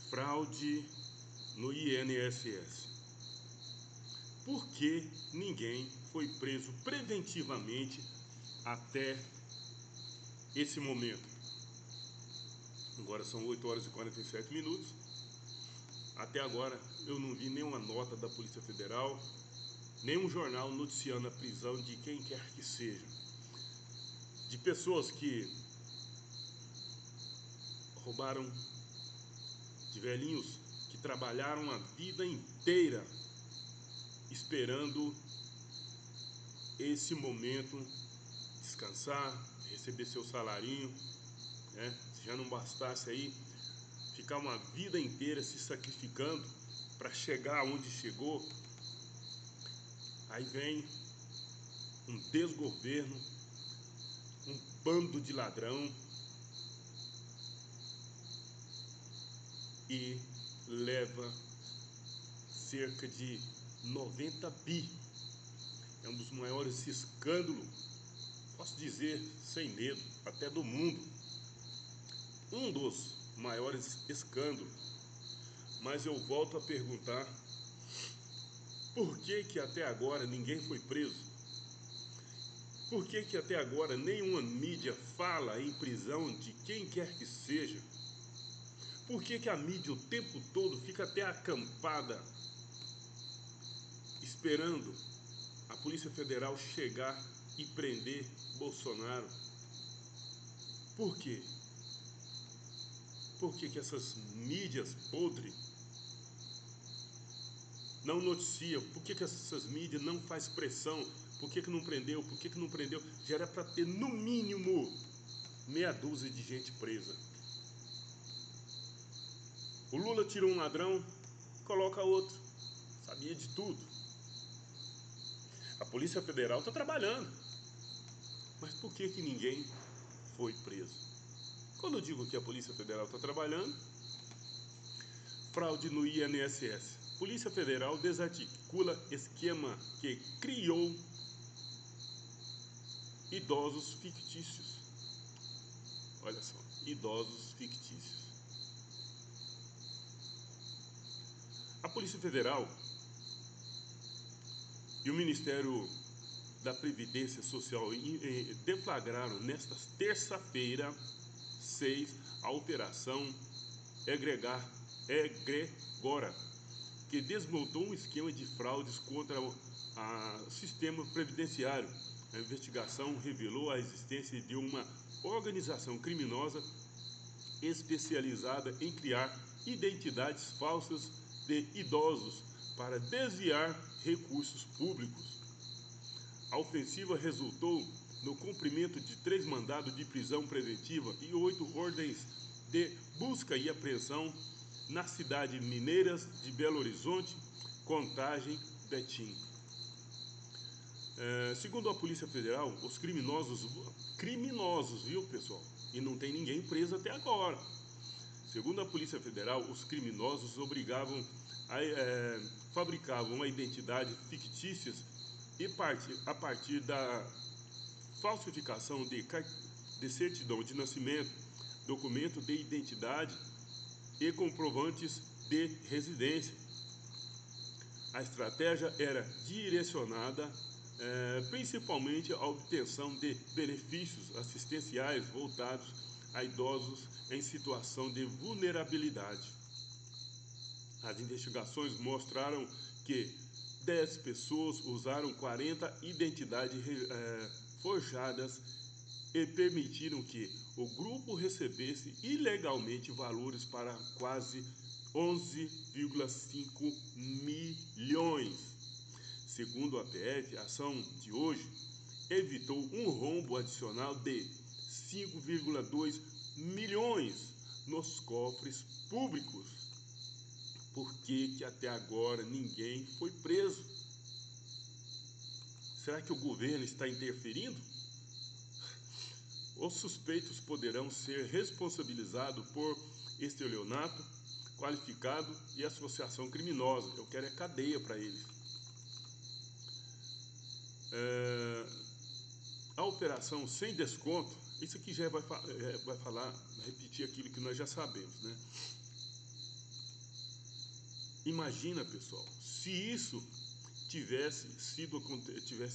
Fraude no INSS. Por que ninguém foi preso preventivamente até esse momento? Agora são 8 horas e 47 minutos. Até agora eu não vi nenhuma nota da Polícia Federal, nenhum jornal noticiando a prisão de quem quer que seja. De pessoas que roubaram, de velhinhos que trabalharam a vida inteira esperando esse momento, descansar, receber seu salarinho, né? Se já não bastasse aí ficar uma vida inteira se sacrificando para chegar onde chegou, aí vem um desgoverno, um bando de ladrão e leva cerca de 90 bi. É um dos maiores escândalos, posso dizer sem medo, até do mundo. Um dos maiores escândalos. Mas eu volto a perguntar, por que até agora ninguém foi preso? Por que até agora nenhuma mídia fala em prisão de quem quer que seja? Por que a mídia o tempo todo fica até acampada esperando a Polícia Federal chegar e prender Bolsonaro? Por quê? Por que essas mídias podres não noticiam? Por que essas mídias não fazem pressão? Por que não prendeu? Por que não prendeu? Já era para ter no mínimo meia dúzia de gente presa. O Lula tirou um ladrão, coloca outro. Sabia de tudo. A Polícia Federal está trabalhando. Mas por que ninguém foi preso? Quando eu digo que a Polícia Federal está trabalhando, fraude no INSS. Polícia Federal desarticula esquema que criou idosos fictícios. Olha só, idosos fictícios. A Polícia Federal e o Ministério da Previdência Social deflagraram nesta terça-feira 6 a Operação Egregora, que desmontou um esquema de fraudes contra o sistema previdenciário. A investigação revelou a existência de uma organização criminosa especializada em criar identidades falsas de idosos para desviar recursos públicos. A ofensiva resultou no cumprimento de 3 mandados de prisão preventiva e 8 ordens de busca e apreensão nas cidades mineiras de Belo Horizonte, Contagem, Betim. Segundo a Polícia Federal, os criminosos, viu, pessoal? E não tem ninguém preso até agora. Segundo a Polícia Federal, os criminosos fabricavam identidades fictícias e a partir da falsificação de certidão de nascimento, documento de identidade e comprovantes de residência. A estratégia era direcionada principalmente à obtenção de benefícios assistenciais voltados a idosos em situação de vulnerabilidade. As investigações mostraram que 10 pessoas usaram 40 identidades forjadas e permitiram que o grupo recebesse ilegalmente valores para quase 11,5 milhões. Segundo a PF, a ação de hoje evitou um rombo adicional de 5,2 milhões nos cofres públicos. Por que até agora ninguém foi preso? Será que o governo está interferindo? Os suspeitos poderão ser responsabilizados por estelionato qualificado e associação criminosa. Eu quero cadeia para eles. A operação sem desconto, isso aqui já vai repetir aquilo que nós já sabemos, né? Imagina, pessoal, se isso tivesse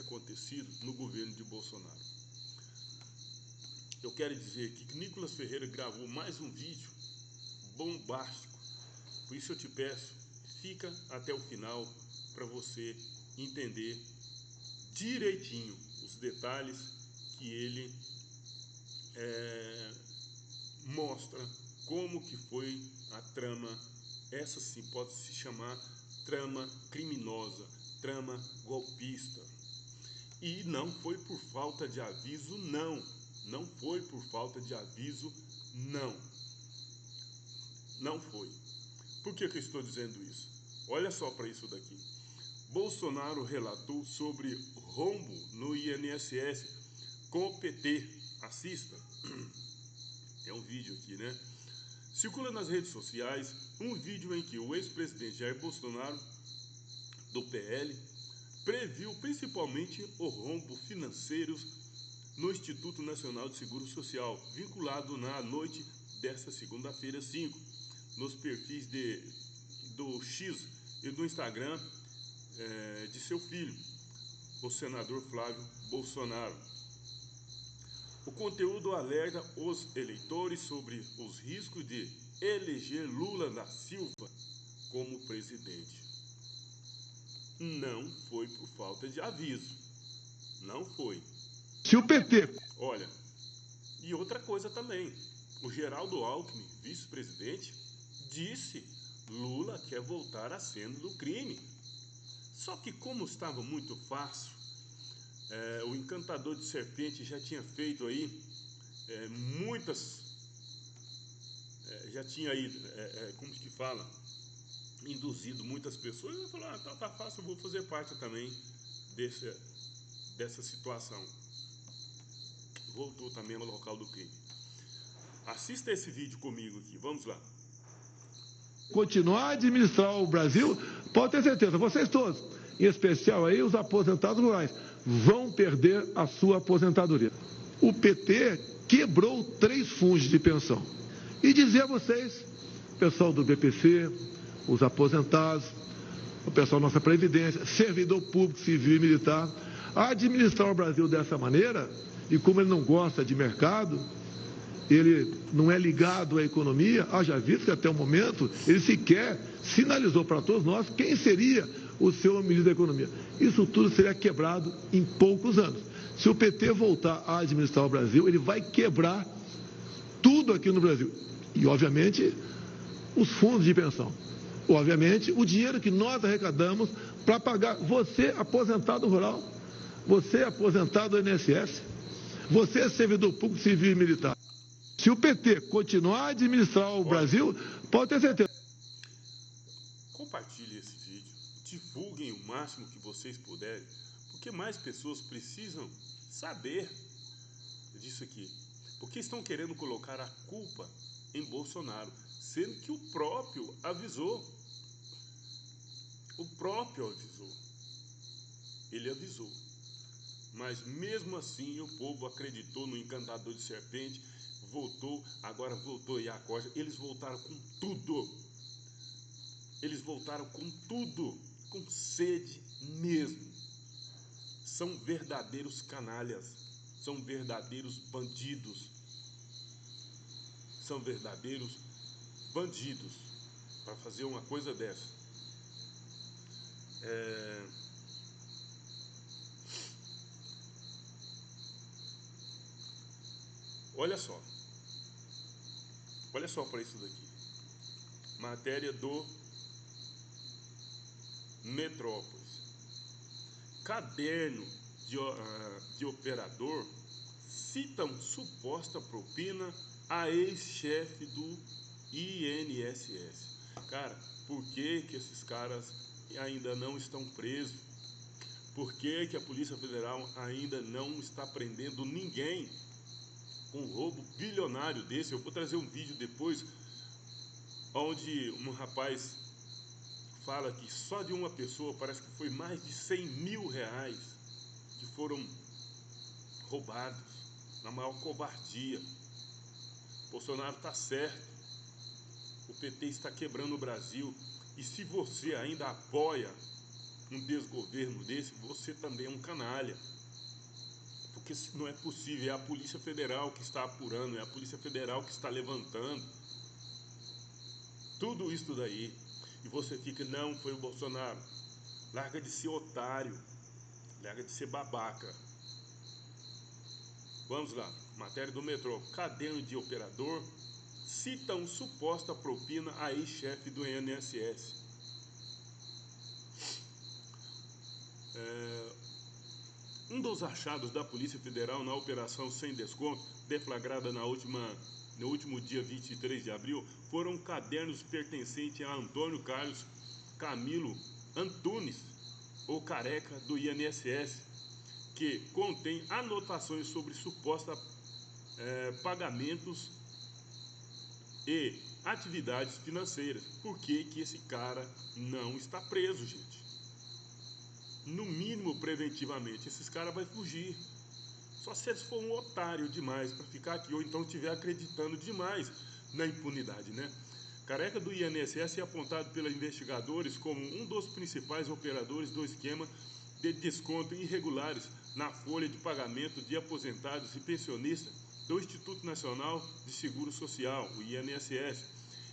acontecido no governo de Bolsonaro. Eu quero dizer aqui que Nicolas Ferreira gravou mais um vídeo bombástico. Por isso eu te peço, fica até o final para você entender direitinho os detalhes que ele mostra como que foi a trama. Essa sim pode se chamar trama criminosa, trama golpista. E não foi por falta de aviso, não. Não foi por falta de aviso, não. Não foi. Por que eu estou dizendo isso? Olha só para isso daqui. Bolsonaro relatou sobre rombo no INSS com o PT. Assista. É um vídeo aqui, né? Circula nas redes sociais um vídeo em que o ex-presidente Jair Bolsonaro, do PL, previu principalmente o rombo financeiro no Instituto Nacional de Seguro Social, vinculado na noite desta segunda-feira 5, nos perfis do X e do Instagram de seu filho, o senador Flávio Bolsonaro. O conteúdo alerta os eleitores sobre os riscos de eleger Lula da Silva como presidente. Não foi por falta de aviso. Não foi. Se o PT... Olha, e outra coisa também. O Geraldo Alckmin, vice-presidente, disse: Lula quer voltar à cena do crime. Só que como estava muito fácil, o encantador de serpente já tinha feito aí já tinha aí, como que fala, induzido muitas pessoas. Ele falou: tá fácil, eu vou fazer parte também dessa situação. Voltou também ao local do crime. Assista esse vídeo comigo aqui, vamos lá. Continuar a administrar o Brasil, pode ter certeza, vocês todos, em especial aí os aposentados rurais, vão perder a sua aposentadoria. O PT quebrou 3 fundos de pensão. E dizer a vocês, pessoal do BPC, os aposentados, o pessoal da nossa Previdência, servidor público, civil e militar, administrar o Brasil dessa maneira, e como ele não gosta de mercado, ele não é ligado à economia, haja visto que até o momento ele sequer sinalizou para todos nós quem seria o seu ministro da Economia. Isso tudo seria quebrado em poucos anos. Se o PT voltar a administrar o Brasil, ele vai quebrar tudo aqui no Brasil. E, obviamente, os fundos de pensão. Obviamente, o dinheiro que nós arrecadamos para pagar você, aposentado rural, você, aposentado do INSS, você, servidor público, civil e militar. Se o PT continuar a administrar o Brasil, pode ter certeza. Compartilhe esse vídeo, divulguem o máximo que vocês puderem, porque mais pessoas precisam saber disso aqui. Porque estão querendo colocar a culpa em Bolsonaro, sendo que o próprio avisou. O próprio avisou. Ele avisou. Mas mesmo assim o povo acreditou no encantador de serpente, agora voltou e agora eles voltaram com tudo. Eles voltaram com tudo, com sede mesmo. São verdadeiros canalhas, são verdadeiros bandidos. São verdadeiros bandidos para fazer uma coisa dessa. Olha só para isso daqui. Matéria do Metrópolis. Caderno de operador citam suposta propina a ex-chefe do INSS. Cara, por que esses caras ainda não estão presos? Por que a Polícia Federal ainda não está prendendo ninguém com um roubo bilionário desse? Eu vou trazer um vídeo depois onde um rapaz fala que só de uma pessoa parece que foi mais de 100 mil reais que foram roubados na maior covardia. Bolsonaro está certo. O PT está quebrando o Brasil. E se você ainda apoia um desgoverno desse, você também é um canalha. Porque não é possível, é a Polícia Federal que está apurando, é a Polícia Federal que está levantando tudo isso daí. E você fica, não, foi o Bolsonaro. Larga de ser otário, larga de ser babaca. Vamos lá, matéria do Metrô. Caderno de operador citam suposta propina a ex-chefe do INSS. Um dos achados da Polícia Federal na operação Sem Desconto, deflagrada no último dia 23 de abril, foram cadernos pertencentes a Antônio Carlos Camilo Antunes, ou Careca, do INSS, que contém anotações sobre supostos pagamentos e atividades financeiras. Por que esse cara não está preso, gente? No mínimo preventivamente, esses caras vão fugir. Só se eles for um otário demais para ficar aqui, ou então estiver acreditando demais na impunidade, né? Careca do INSS é apontado pelos investigadores como um dos principais operadores do esquema de desconto irregulares na folha de pagamento de aposentados e pensionistas do Instituto Nacional de Seguro Social, o INSS.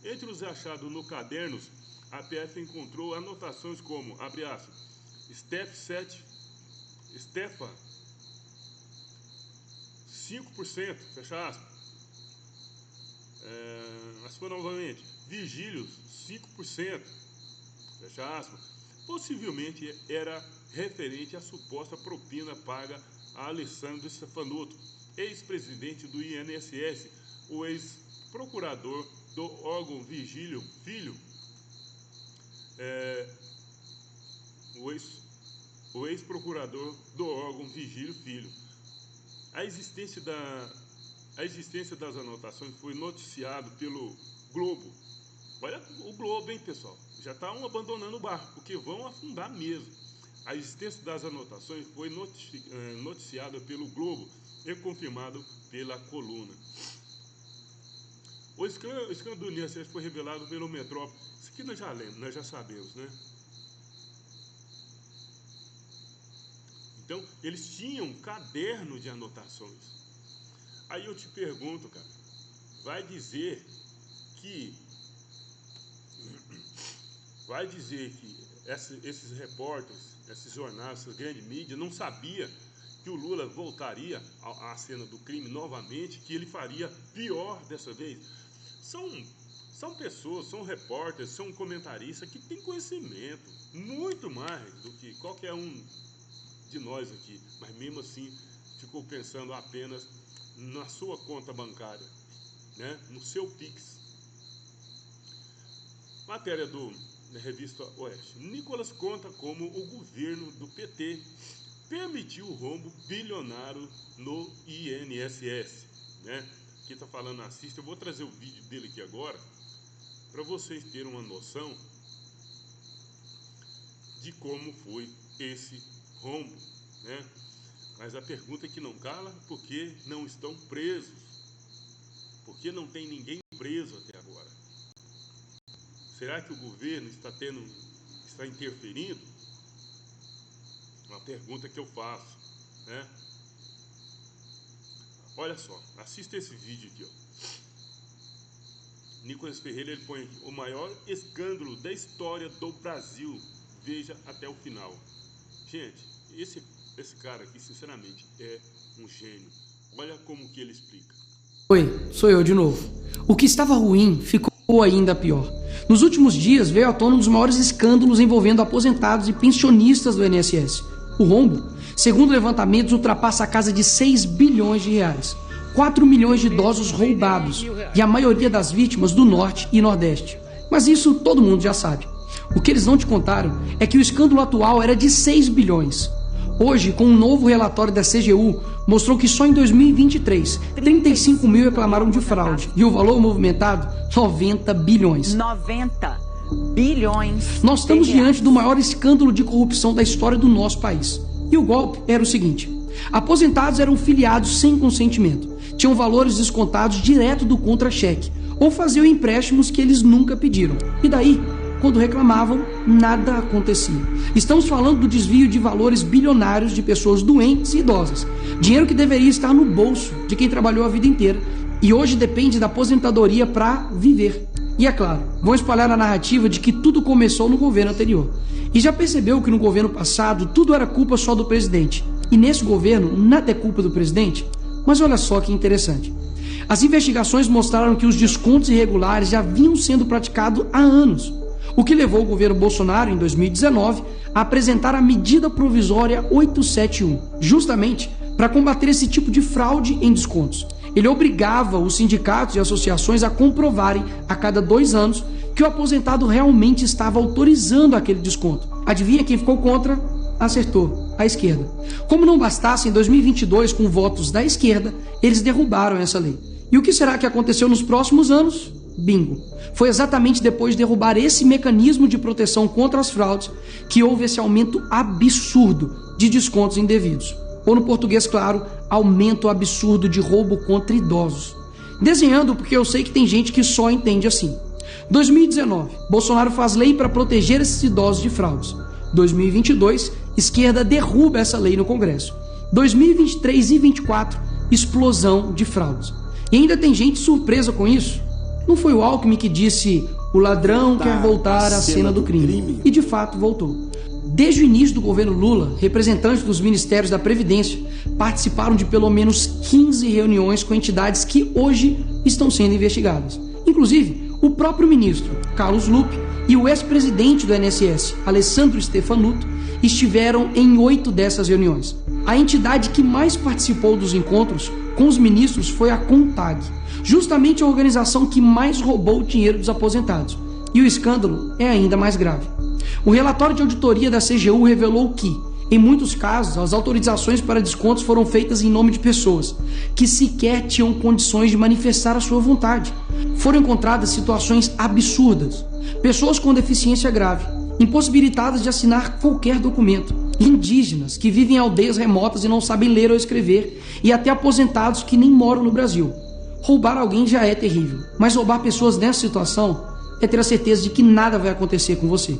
Entre os achados no cadernos, a PF encontrou anotações como, abre aspas, Stefa 5%, fecha aspas. Aspas novamente, Vigílios 5%, fecha aspas. Possivelmente era referente à suposta propina paga a Alessandro Stefanotto, ex-presidente do INSS, o ex-procurador do órgão Vigílio Filho, o ex-procurador do órgão Vigílio Filho. A existência das anotações foi noticiado pelo Globo. Olha o Globo, hein, pessoal? Já estão abandonando o barco, porque vão afundar mesmo. A existência das anotações foi noticiada pelo Globo e confirmado pela coluna. O escândalo do INSS foi revelado pelo Metrópole. Isso aqui nós já sabemos, né? Então, eles tinham um caderno de anotações. Aí eu te pergunto, cara, vai dizer que esses repórteres, esses jornais, essas grandes mídias não sabia que o Lula voltaria à cena do crime novamente, que ele faria pior dessa vez? São pessoas, são repórteres, são comentaristas que têm conhecimento muito mais do que qualquer um de nós aqui, mas mesmo assim ficou pensando apenas na sua conta bancária, né? No seu Pix. Matéria da revista Oeste. Nicolas conta como o governo do PT permitiu o rombo bilionário no INSS, né? Aqui está falando, assista, eu vou trazer o vídeo dele aqui agora, para vocês terem uma noção de como foi esse rombo, né? Mas a pergunta que não cala, por que não estão presos? Por que não tem ninguém preso até agora? Será que o governo está interferindo? Uma pergunta que eu faço, né? Olha só, assista esse vídeo aqui, ó. Nicolas Ferreira, ele põe aqui, o maior escândalo da história do Brasil. Veja até o final. Gente, esse cara aqui, sinceramente, é um gênio. Olha como que ele explica. Oi, sou eu de novo. O que estava ruim ficou ainda pior. Nos últimos dias veio à tona um dos maiores escândalos envolvendo aposentados e pensionistas do INSS. O rombo, segundo levantamentos, ultrapassa a casa de 6 bilhões de reais. 4 milhões de idosos roubados e a maioria das vítimas do Norte e Nordeste. Mas isso todo mundo já sabe. O que eles não te contaram é que o escândalo atual era de 6 bilhões. Hoje, com um novo relatório da CGU, mostrou que só em 2023, 35 mil reclamaram de fraude. E o valor movimentado, 90 bilhões. 90 bilhões. Nós estamos diante do maior escândalo de corrupção da história do nosso país. E o golpe era o seguinte: aposentados eram filiados sem consentimento, tinham valores descontados direto do contra-cheque, ou faziam empréstimos que eles nunca pediram. E daí, quando reclamavam, nada acontecia. Estamos falando do desvio de valores bilionários de pessoas doentes e idosas. Dinheiro que deveria estar no bolso de quem trabalhou a vida inteira e hoje depende da aposentadoria para viver. E é claro, vão espalhar a narrativa de que tudo começou no governo anterior. E já percebeu que no governo passado tudo era culpa só do presidente. E nesse governo nada é culpa do presidente? Mas olha só que interessante. As investigações mostraram que os descontos irregulares já vinham sendo praticados há anos, o que levou o governo Bolsonaro, em 2019, a apresentar a medida provisória 871, justamente para combater esse tipo de fraude em descontos. Ele obrigava os sindicatos e associações a comprovarem, a cada 2 anos, que o aposentado realmente estava autorizando aquele desconto. Adivinha quem ficou contra? Acertou, a esquerda. Como não bastasse, em 2022, com votos da esquerda, eles derrubaram essa lei. E o que será que aconteceu nos próximos anos? Bingo. Foi exatamente depois de derrubar esse mecanismo de proteção contra as fraudes que houve esse aumento absurdo de descontos indevidos. Ou no português claro, aumento absurdo de roubo contra idosos. Desenhando porque eu sei que tem gente que só entende assim. 2019, Bolsonaro faz lei para proteger esses idosos de fraudes. 2022, esquerda derruba essa lei no Congresso. 2023 e 2024, explosão de fraudes. E ainda tem gente surpresa com isso. Não foi o Alckmin que disse: o ladrão quer voltar à cena do crime. E de fato voltou. Desde o início do governo Lula, representantes dos ministérios da Previdência participaram de pelo menos 15 reuniões com entidades que hoje estão sendo investigadas. Inclusive, o próprio ministro, Carlos Lupe, e o ex-presidente do INSS, Alessandro Stefanuto, estiveram em 8 dessas reuniões. A entidade que mais participou dos encontros com os ministros foi a CONTAG, justamente a organização que mais roubou o dinheiro dos aposentados. E o escândalo é ainda mais grave. O relatório de auditoria da CGU revelou que, em muitos casos, as autorizações para descontos foram feitas em nome de pessoas que sequer tinham condições de manifestar a sua vontade. Foram encontradas situações absurdas. Pessoas com deficiência grave, impossibilitadas de assinar qualquer documento, indígenas que vivem em aldeias remotas e não sabem ler ou escrever, e até aposentados que nem moram no Brasil. Roubar alguém já é terrível, mas roubar pessoas nessa situação é ter a certeza de que nada vai acontecer com você.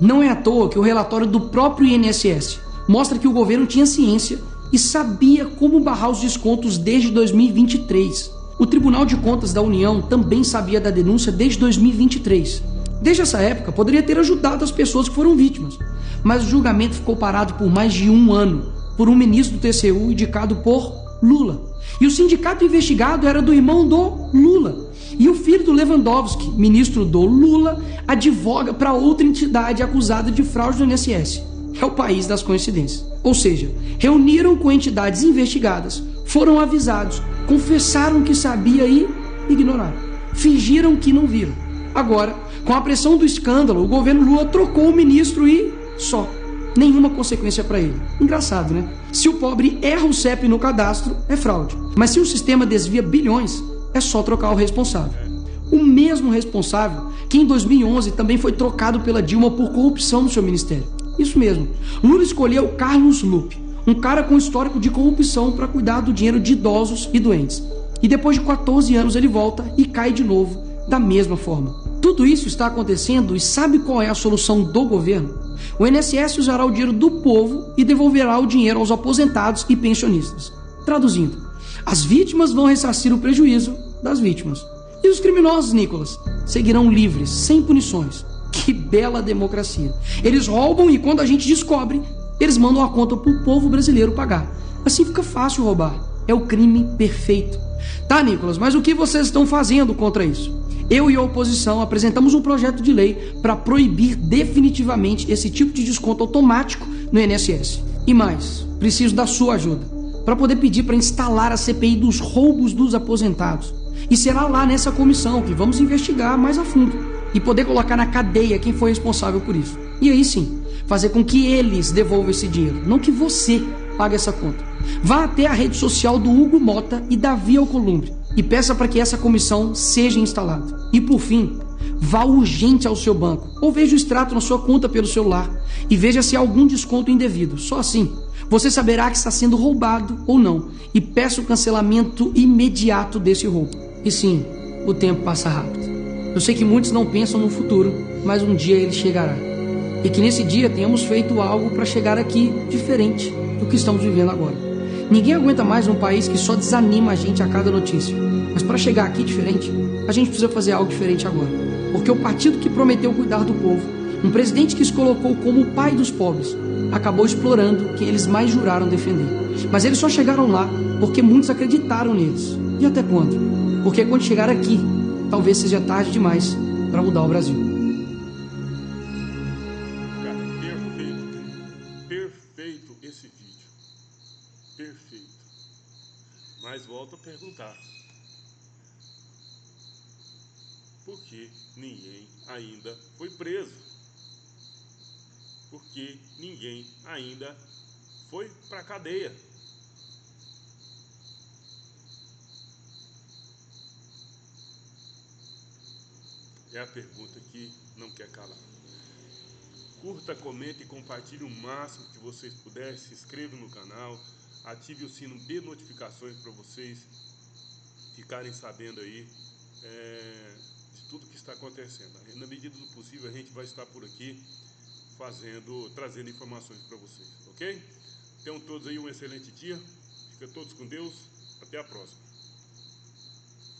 Não é à toa que o relatório do próprio INSS mostra que o governo tinha ciência e sabia como barrar os descontos desde 2023. O Tribunal de Contas da União também sabia da denúncia desde 2023. Desde essa época, poderia ter ajudado as pessoas que foram vítimas, mas o julgamento ficou parado por mais de 1 ano, por um ministro do TCU indicado por Lula. E o sindicato investigado era do irmão do Lula. E o filho do Lewandowski, ministro do Lula, advoga para outra entidade acusada de fraude no INSS. É o país das coincidências. Ou seja, reuniram com entidades investigadas, foram avisados, confessaram que sabia e ignoraram. Fingiram que não viram. Agora, com a pressão do escândalo, o governo Lula trocou o ministro e só. Nenhuma consequência para ele. Engraçado, né? Se o pobre erra o CEP no cadastro, é fraude. Mas se o sistema desvia bilhões, é só trocar o responsável. O mesmo responsável que em 2011 também foi trocado pela Dilma por corrupção no seu ministério. Isso mesmo. Lula escolheu Carlos Lupe, um cara com histórico de corrupção para cuidar do dinheiro de idosos e doentes. E depois de 14 anos ele volta e cai de novo da mesma forma. Tudo isso está acontecendo e sabe qual é a solução do governo? O INSS usará o dinheiro do povo e devolverá o dinheiro aos aposentados e pensionistas. Traduzindo, as vítimas vão ressarcir o prejuízo das vítimas. E os criminosos, Nicolas, seguirão livres, sem punições. Que bela democracia. Eles roubam e quando a gente descobre, eles mandam a conta para o povo brasileiro pagar. Assim fica fácil roubar. É o crime perfeito. Tá, Nicolas, mas o que vocês estão fazendo contra isso? Eu e a oposição apresentamos um projeto de lei para proibir definitivamente esse tipo de desconto automático no INSS. E mais, preciso da sua ajuda para poder pedir para instalar a CPI dos roubos dos aposentados. E será lá nessa comissão que vamos investigar mais a fundo e poder colocar na cadeia quem foi responsável por isso. E aí sim, fazer com que eles devolvam esse dinheiro, não que você pague essa conta. Vá até a rede social do Hugo Mota e Davi Alcolumbre e peça para que essa comissão seja instalada. E por fim, vá urgente ao seu banco ou veja o extrato na sua conta pelo celular e veja se há algum desconto indevido. Só assim, você saberá que está sendo roubado ou não e peça o cancelamento imediato desse roubo. E sim, o tempo passa rápido. Eu sei que muitos não pensam no futuro, mas um dia ele chegará. E que nesse dia tenhamos feito algo para chegar aqui diferente do que estamos vivendo agora. Ninguém aguenta mais um país que só desanima a gente a cada notícia. Mas para chegar aqui diferente, a gente precisa fazer algo diferente agora. Porque o partido que prometeu cuidar do povo, um presidente que se colocou como o pai dos pobres, acabou explorando quem eles mais juraram defender. Mas eles só chegaram lá porque muitos acreditaram neles. E até quando? Porque quando chegar aqui, talvez seja tarde demais para mudar o Brasil. Cara, perfeito esse vídeo. Perfeito. Mas volto a perguntar. Por que ninguém ainda foi preso? Por que ninguém ainda foi para a cadeia? É a pergunta que não quer calar. Curta, comente e compartilhe o máximo que vocês puderem. Se inscreva no canal. Ative o sino de notificações para vocês ficarem sabendo aí de tudo que está acontecendo. Na medida do possível a gente vai estar por aqui trazendo informações para vocês, ok? Tenham todos aí um excelente dia. Fiquem todos com Deus. Até a próxima.